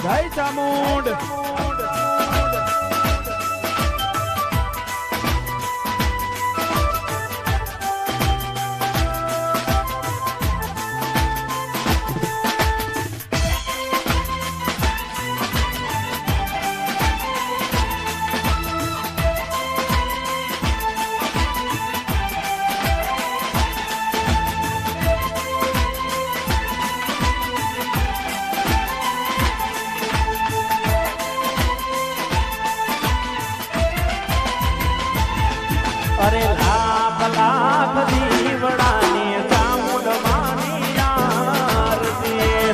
જય ચામુંડ અરે લાખ લાખ દીવડાની ચામુંડ માની આરતી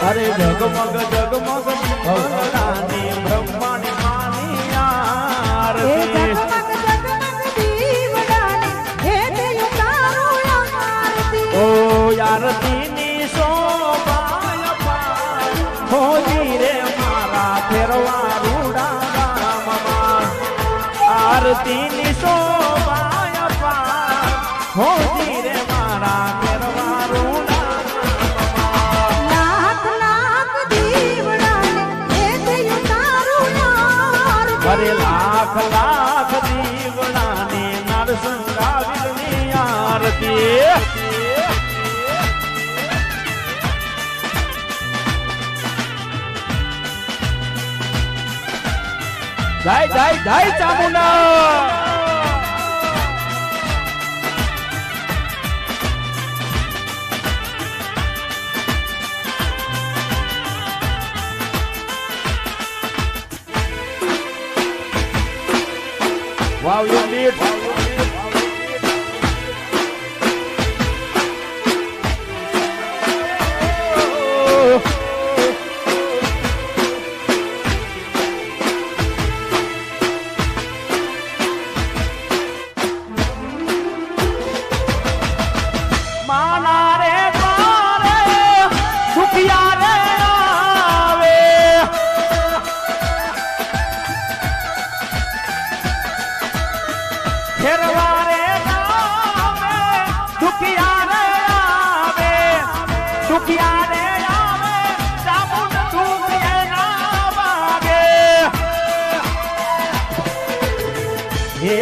અરે જગમગ જગમગ દીવડાની બ્રહ્માની માની આરતી આરતી ની શોભાય પાર હોજી રે મારા ફેરવા રૂડા ગામમાં આરતી ની શોભાય પાર હોજી રે મારા ફેરવા રૂડા ગામમાં લાખ લાખ દીવડાને હે થયું તારું યાર અરે લાખ લાખ દીવડાને નરસંગાવીની આરતી જય જય જય ચામુંડા વાવ યુ નીડ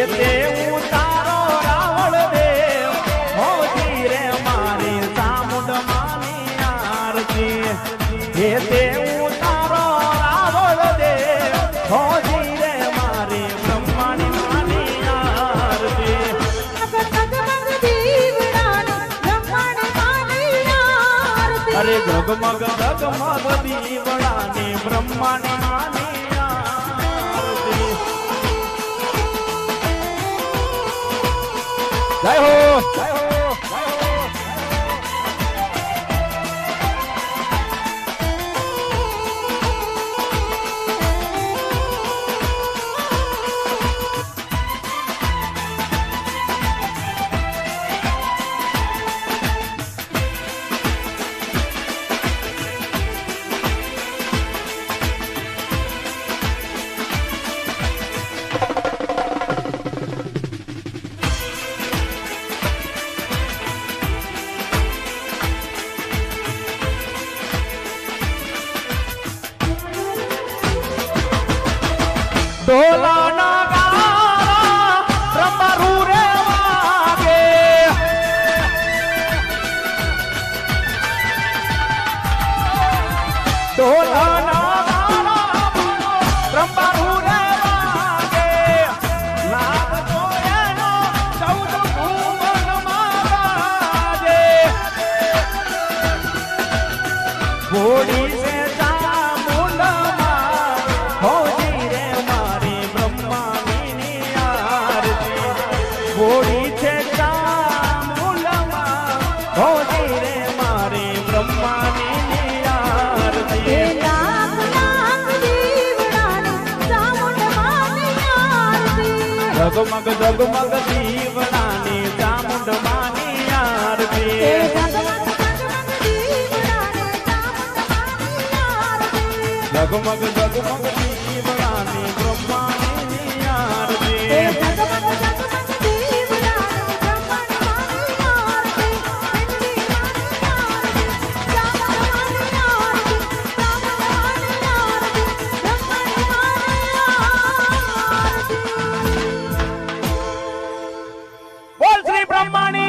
તે ઉતારો રાવળ દેવ હોજી રે મારી ચામુંડ માની આરતી હે તે ઉતારો રાવળ દેવ હોજી રે મારી બ્રહ્માની માની આરતી અરે જગમગ જગમગ દીવડાની બ્રહ્માની માની જય હો જય હો જય હો ઢોલા ના ગારા રંબારૂ રે વાગે ઢોલા ના ગારા રંબારૂ રે વાગે નાદ જોયેલો ચૌદ ભુવન માગે ઘોડી સે હોળી છે ચામુંડમાં હોજી રે મારી બ્રહ્માની આરતી લાખ લાખ દીવડાને ચામુંડ માની આરતી જગમગ જગમગ દીવડાની ચામુંડ માની આરતી જગમગ જગમગ દીવડાની બ્રહ્માની આરતી એ જગમગ જગમગ દીવડાની બ્રહ્માની માની આરતી પિંડી માની આરતી ચામુંડ માની આરતી ચામુંડ માની આરતી બ્રહ્માની માની આરતી બોલ શ્રી બ્રહ્માની